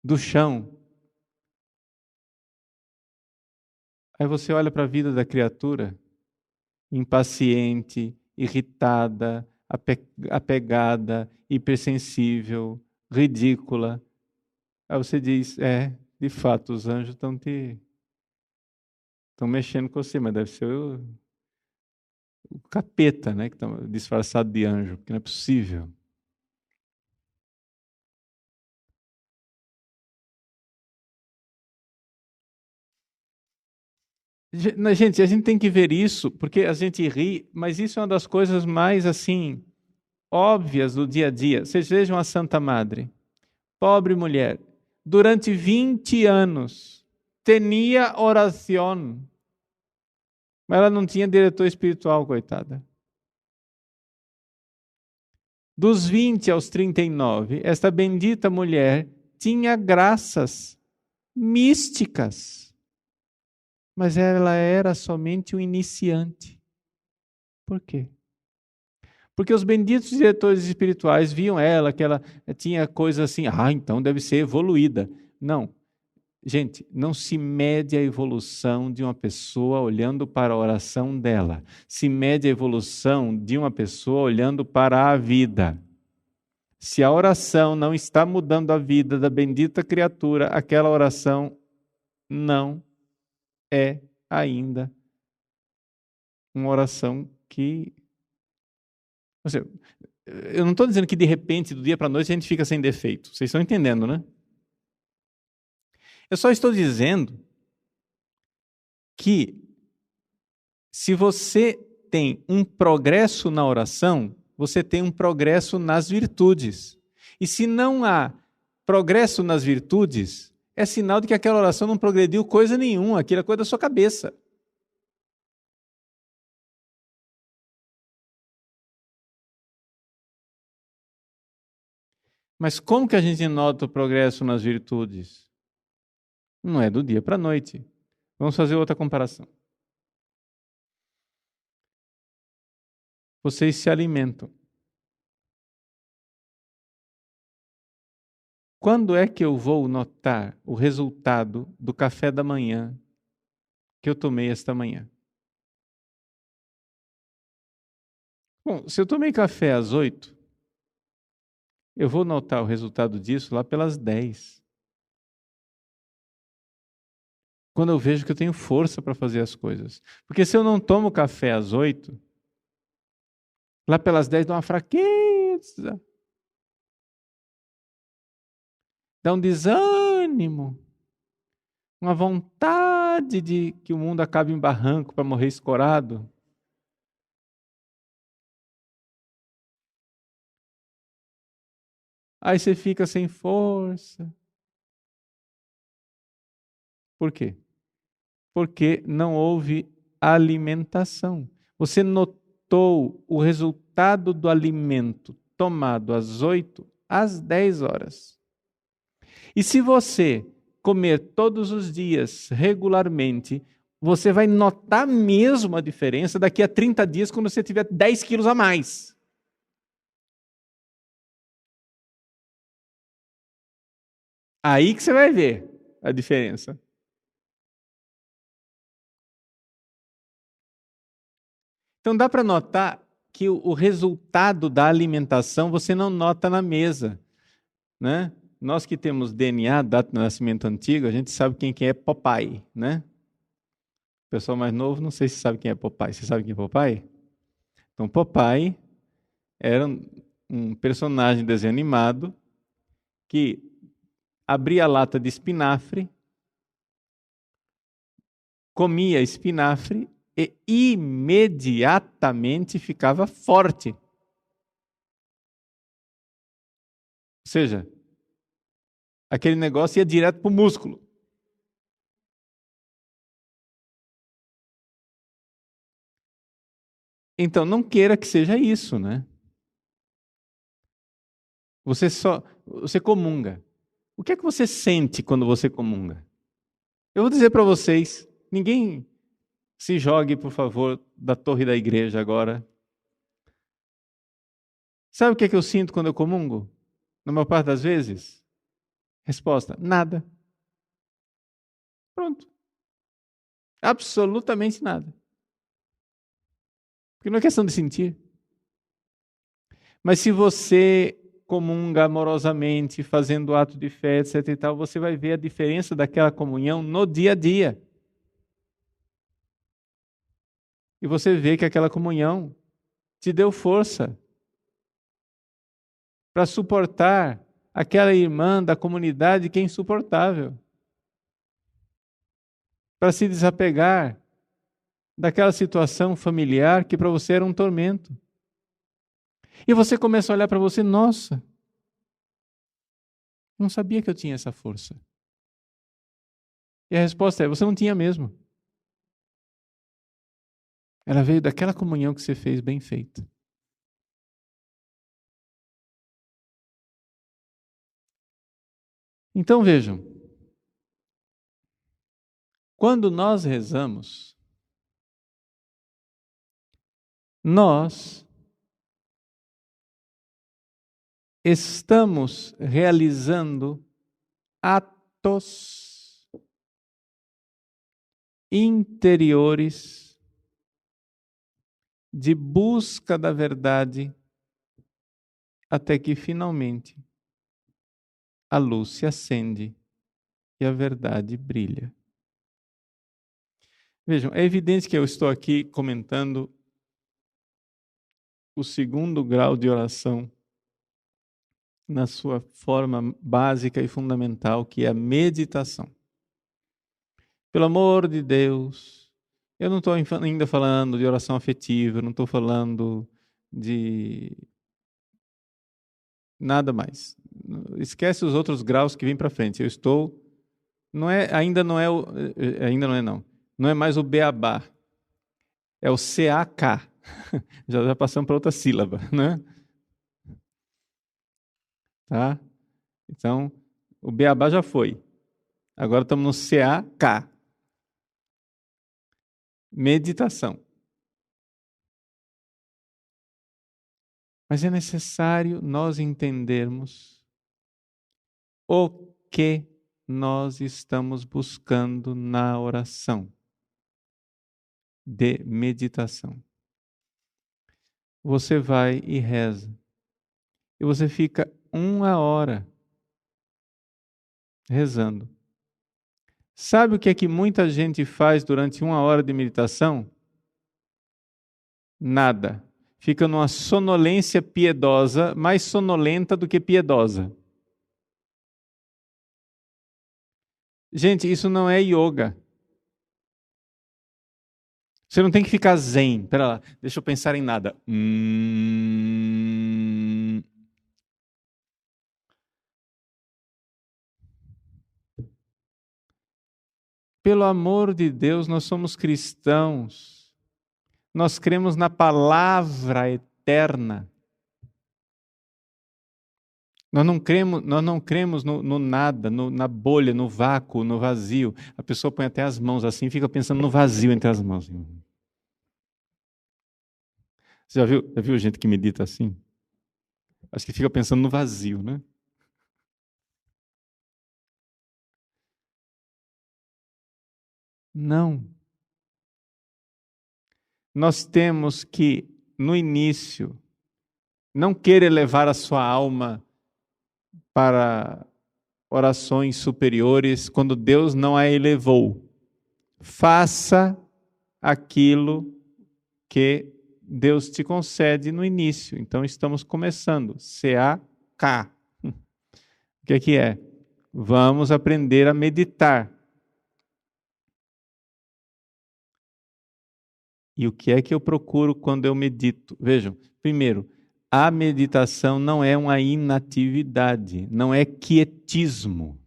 do chão. Aí você olha para a vida da criatura, impaciente, irritada, apegada, hipersensível, ridícula. Aí você diz, de fato, os anjos estão mexendo com você, mas deve ser o capeta, né, que está disfarçado de anjo, porque não é possível. Gente, a gente tem que ver isso, porque a gente ri, mas isso é uma das coisas mais, assim, óbvias do dia a dia. Vocês vejam a Santa Madre, pobre mulher, durante 20 anos, tinha oração, mas ela não tinha diretor espiritual, coitada. Dos 20 aos 39, esta bendita mulher tinha graças místicas. Mas ela era somente um iniciante. Por quê? Porque os benditos diretores espirituais viam ela, que ela tinha coisas assim, então deve ser evoluída. Não. Gente, não se mede a evolução de uma pessoa olhando para a oração dela. Se mede a evolução de uma pessoa olhando para a vida. Se a oração não está mudando a vida da bendita criatura, aquela oração não é ainda uma oração que... eu não estou dizendo que de repente, do dia para a noite, a gente fica sem defeito. Vocês estão entendendo, né? Eu só estou dizendo que se você tem um progresso na oração, você tem um progresso nas virtudes. E se não há progresso nas virtudes, é sinal de que aquela oração não progrediu coisa nenhuma, aquilo é coisa da sua cabeça. Mas como que a gente nota o progresso nas virtudes? Não é do dia para a noite. Vamos fazer outra comparação. Vocês se alimentam. Quando é que eu vou notar o resultado do café da manhã que eu tomei esta manhã? Bom, se eu tomei café às 8, eu vou notar o resultado disso lá pelas 10. Quando eu vejo que eu tenho força para fazer as coisas. Porque se eu não tomo café às 8, lá pelas 10 dá uma fraqueza. Dá um desânimo. Uma vontade de que o mundo acabe em barranco para morrer escorado. Aí você fica sem força. Por quê? Porque não houve alimentação. Você notou o resultado do alimento tomado às 8, às 10 horas. E se você comer todos os dias, regularmente, você vai notar mesmo a diferença daqui a 30 dias, quando você tiver 10 quilos a mais. Aí que você vai ver a diferença. Então dá para notar que o resultado da alimentação você não nota na mesa, né? Nós que temos DNA, data de nascimento antigo, a gente sabe quem é Popeye, né? O pessoal mais novo não sei se sabe quem é Popeye. Você sabe quem é Popeye? Então Popeye era um personagem de desenho animado que abria a lata de espinafre, comia espinafre e imediatamente ficava forte. Ou seja, aquele negócio ia direto para o músculo. Então, não queira que seja isso, né? Você comunga. O que é que você sente quando você comunga? Eu vou dizer para vocês, ninguém se jogue, por favor, da torre da igreja agora. Sabe o que é que eu sinto quando eu comungo? Na maior parte das vezes? Resposta: nada. Pronto. Absolutamente nada. Porque não é questão de sentir. Mas se você comunga amorosamente, fazendo ato de fé, etc e tal, você vai ver a diferença daquela comunhão no dia a dia. E você vê que aquela comunhão te deu força para suportar aquela irmã da comunidade que é insuportável. Para se desapegar daquela situação familiar que para você era um tormento. E você começa a olhar para você, nossa, não sabia que eu tinha essa força. E a resposta é, você não tinha mesmo. Ela veio daquela comunhão que você fez bem feita. Então vejam, quando nós rezamos, nós estamos realizando atos interiores de busca da verdade até que finalmente a luz se acende e a verdade brilha. Vejam, é evidente que eu estou aqui comentando o segundo grau de oração na sua forma básica e fundamental, que é a meditação. Pelo amor de Deus, eu não estou ainda falando de oração afetiva, eu não estou falando de nada mais. Esquece os outros graus que vêm para frente. Eu estou, ainda não é não. Não é mais o beabá. É o CAK. Já passamos para outra sílaba, né? Tá? Então, o beabá já foi. Agora estamos no CAK. Meditação. Mas é necessário nós entendermos o que nós estamos buscando na oração de meditação. Você vai e reza. E você fica 1 hora rezando. Sabe o que é que muita gente faz durante 1 hora de meditação? Nada. Fica numa sonolência piedosa, mais sonolenta do que piedosa. Gente, isso não é yoga. Você não tem que ficar zen. Pera lá, deixa eu pensar em nada. Pelo amor de Deus, nós somos cristãos. Nós cremos na palavra eterna. Nós não cremos no nada, na bolha, no vácuo, no vazio. A pessoa põe até as mãos assim e fica pensando no vazio entre as mãos. Você já viu gente que medita assim? Acho que fica pensando no vazio, né? Não. Nós temos que, no início, não querer levar a sua alma para orações superiores quando Deus não a elevou. Faça aquilo que Deus te concede no início. Então, estamos começando. C-A-K. O que é? Vamos aprender a meditar. E o que é que eu procuro quando eu medito? Vejam, primeiro, a meditação não é uma inatividade, não é quietismo.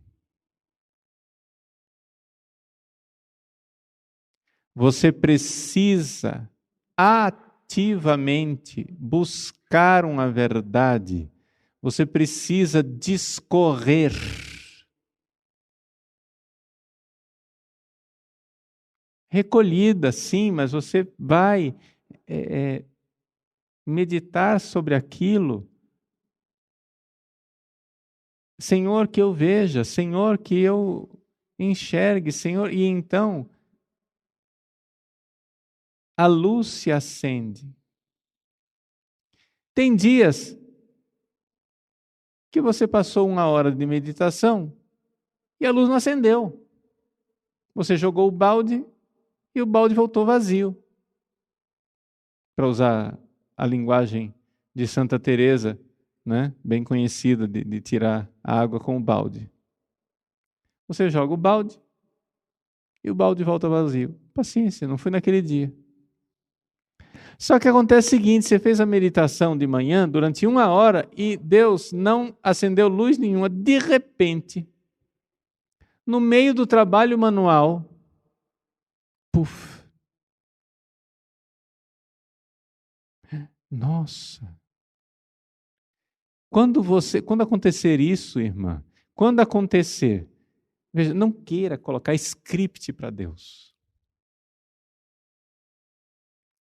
Você precisa ativamente buscar uma verdade. Você precisa discorrer. Recolhida, sim, mas você vai meditar sobre aquilo. Senhor, que eu veja, Senhor, que eu enxergue, Senhor, e então a luz se acende. Tem dias que você passou 1 hora de meditação e a luz não acendeu. Você jogou o balde e o balde voltou vazio. Para usar a linguagem de Santa Teresa, né, bem conhecida de tirar a água com o balde. Você joga o balde e o balde volta vazio. Paciência, não foi naquele dia. Só que acontece o seguinte, você fez a meditação de manhã durante 1 hora e Deus não acendeu luz nenhuma. De repente, no meio do trabalho manual, puf. Nossa. Quando acontecer isso, irmã, quando acontecer, veja, não queira colocar script para Deus.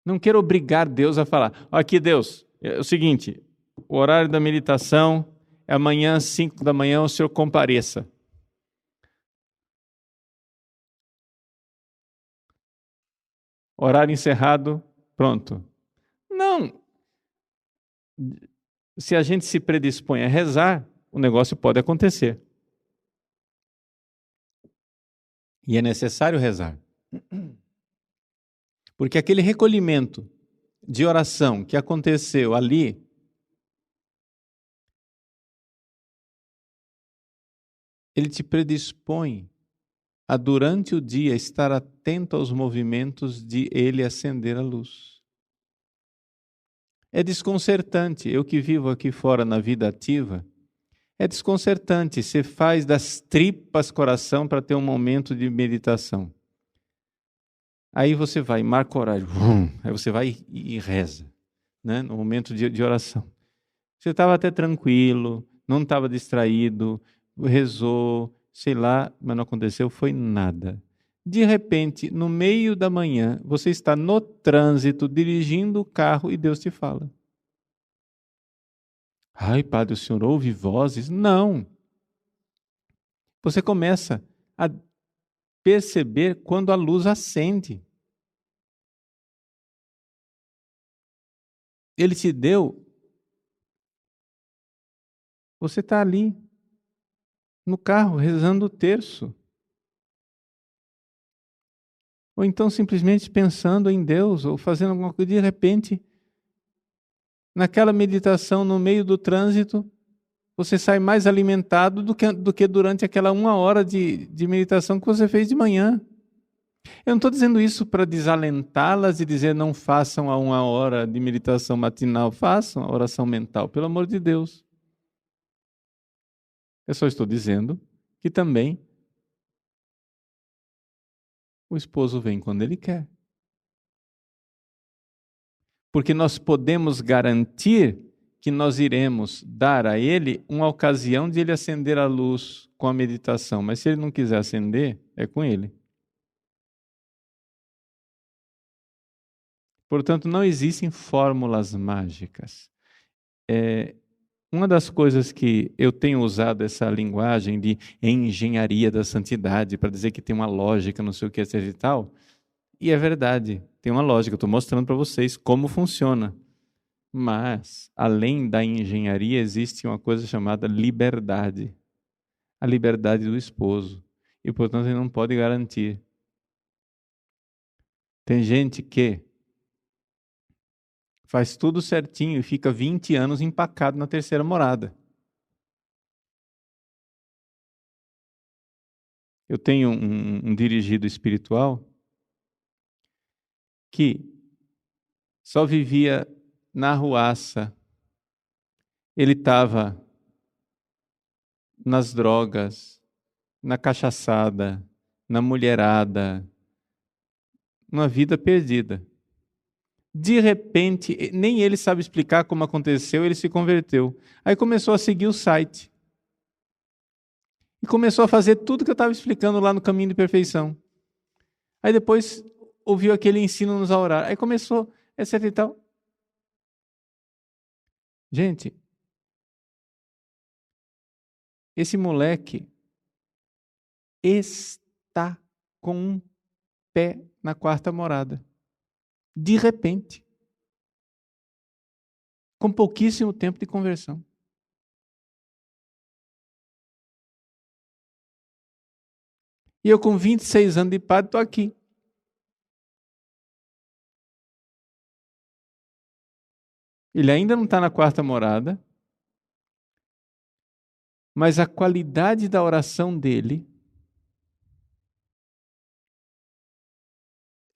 Não queira obrigar Deus a falar. Aqui, Deus, é o seguinte, o horário da meditação é amanhã, às 5 da manhã, o senhor compareça. Horário encerrado, pronto. Não. Se a gente se predispõe a rezar, o negócio pode acontecer. E é necessário rezar. Porque aquele recolhimento de oração que aconteceu ali, ele te predispõe a, durante o dia, estar atento aos movimentos de ele acender a luz. É desconcertante, eu que vivo aqui fora na vida ativa, é desconcertante, você faz das tripas coração para ter um momento de meditação. Aí você vai, marca o horário, aí você vai e reza, né? No momento de oração. Você estava até tranquilo, não estava distraído, rezou, sei lá, mas não aconteceu, foi nada. De repente, no meio da manhã, você está no trânsito, dirigindo o carro e Deus te fala. Ai, padre, o senhor ouve vozes? Não. Você começa a perceber quando a luz acende. Ele te deu. Você está ali, no carro, rezando o terço. Ou então simplesmente pensando em Deus, ou fazendo alguma coisa, de repente, naquela meditação, no meio do trânsito, você sai mais alimentado do que durante aquela 1 hora de meditação que você fez de manhã. Eu não estou dizendo isso para desalentá-las e dizer não façam a 1 hora de meditação matinal, façam a oração mental, pelo amor de Deus. Eu só estou dizendo que também o esposo vem quando ele quer. Porque nós podemos garantir que nós iremos dar a ele uma ocasião de ele acender a luz com a meditação. Mas se ele não quiser acender, é com ele. Portanto, não existem fórmulas mágicas. Uma das coisas que eu tenho usado essa linguagem de engenharia da santidade para dizer que tem uma lógica, não sei o que, etc e tal, e é verdade, tem uma lógica, eu estou mostrando para vocês como funciona. Mas, além da engenharia, existe uma coisa chamada liberdade. A liberdade do esposo. E, portanto, ele não pode garantir. Tem gente que faz tudo certinho e fica 20 anos empacado na terceira morada. Eu tenho um dirigido espiritual que só vivia na arruaça. Ele estava nas drogas, na cachaçada, na mulherada, uma vida perdida. De repente, nem ele sabe explicar como aconteceu, ele se converteu. Aí começou a seguir o site. E começou a fazer tudo que eu estava explicando lá no Caminho de Perfeição. Aí depois ouviu aquele ensino-nos a orar. Aí começou, etc e tal. Gente, esse moleque está com um pé na quarta morada. De repente. Com pouquíssimo tempo de conversão. E eu com 26 anos de padre estou aqui. Ele ainda não está na quarta morada, mas a qualidade da oração dele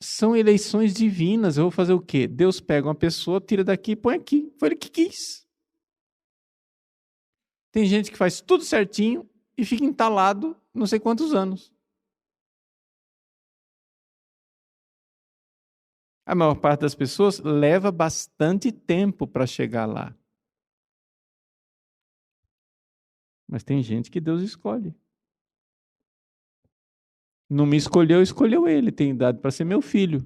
são eleições divinas. Eu vou fazer o quê? Deus pega uma pessoa, tira daqui e põe aqui. Foi ele que quis. Tem gente que faz tudo certinho e fica entalado não sei quantos anos. A maior parte das pessoas leva bastante tempo para chegar lá. Mas tem gente que Deus escolhe. Não me escolheu, escolheu ele. Tem idade para ser meu filho.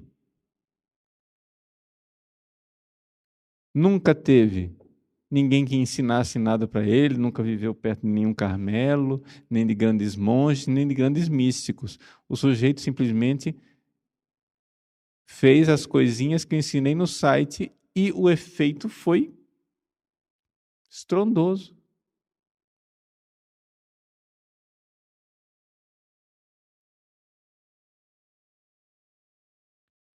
Nunca teve ninguém que ensinasse nada para ele, nunca viveu perto de nenhum Carmelo, nem de grandes monges, nem de grandes místicos. O sujeito simplesmente fez as coisinhas que eu ensinei no site e o efeito foi estrondoso.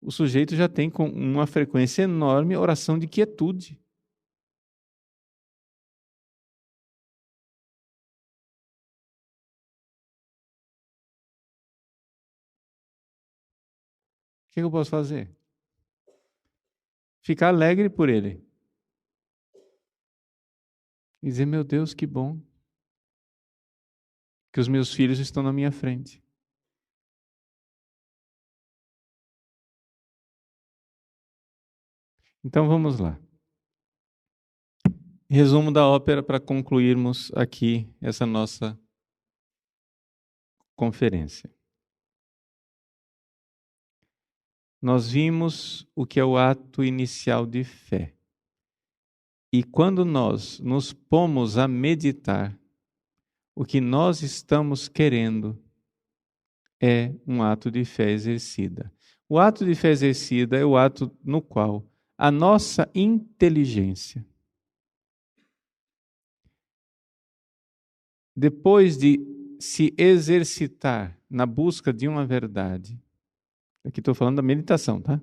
O sujeito já tem com uma frequência enorme oração de quietude. O que eu posso fazer? Ficar alegre por ele. E dizer, meu Deus, que bom que os meus filhos estão na minha frente. Então vamos lá. Resumo da ópera para concluirmos aqui essa nossa conferência. Nós vimos o que é o ato inicial de fé. E quando nós nos pomos a meditar, o que nós estamos querendo é um ato de fé exercida. O ato de fé exercida é o ato no qual a nossa inteligência, depois de se exercitar na busca de uma verdade, aqui estou falando da meditação, tá?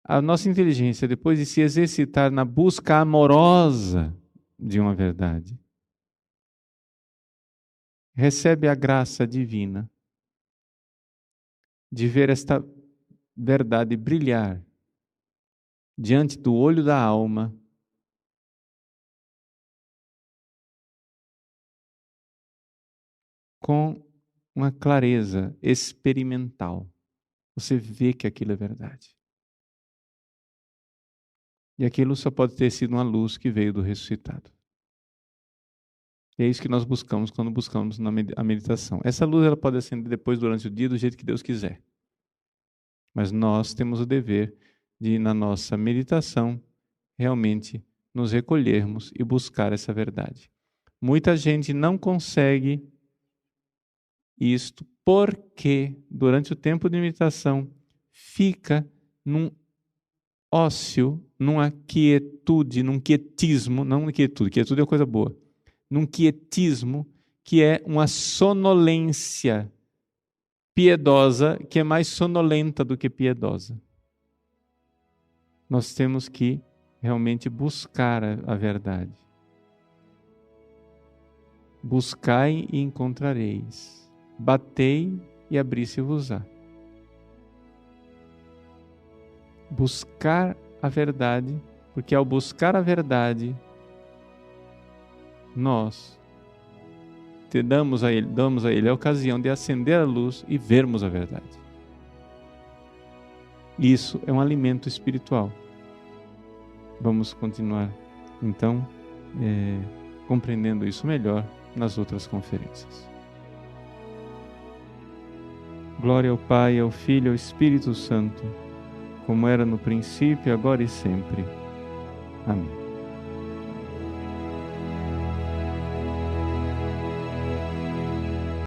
A nossa inteligência, depois de se exercitar na busca amorosa de uma verdade, recebe a graça divina de ver esta verdade brilhar diante do olho da alma, com uma clareza experimental. Você vê que aquilo é verdade. E aquilo só pode ter sido uma luz que veio do ressuscitado. E é isso que nós buscamos quando buscamos a meditação. Essa luz ela pode acender depois, durante o dia, do jeito que Deus quiser. Mas nós temos o dever de, na nossa meditação, realmente nos recolhermos e buscar essa verdade. Muita gente não consegue isto porque, durante o tempo de meditação, fica num ócio, numa quietude, num quietismo, não quietude, quietude é coisa boa, num quietismo que é uma sonolência piedosa, que é mais sonolenta do que piedosa. Nós temos que realmente buscar a verdade. Buscai e encontrareis. Batei e abri-se-vos-á. Buscar a verdade, porque ao buscar a verdade, nós damos a ele a ocasião de acender a luz e vermos a verdade. Isso é um alimento espiritual. Vamos continuar, então, compreendendo isso melhor nas outras conferências. Glória ao Pai, ao Filho e ao Espírito Santo, como era no princípio, agora e sempre. Amém.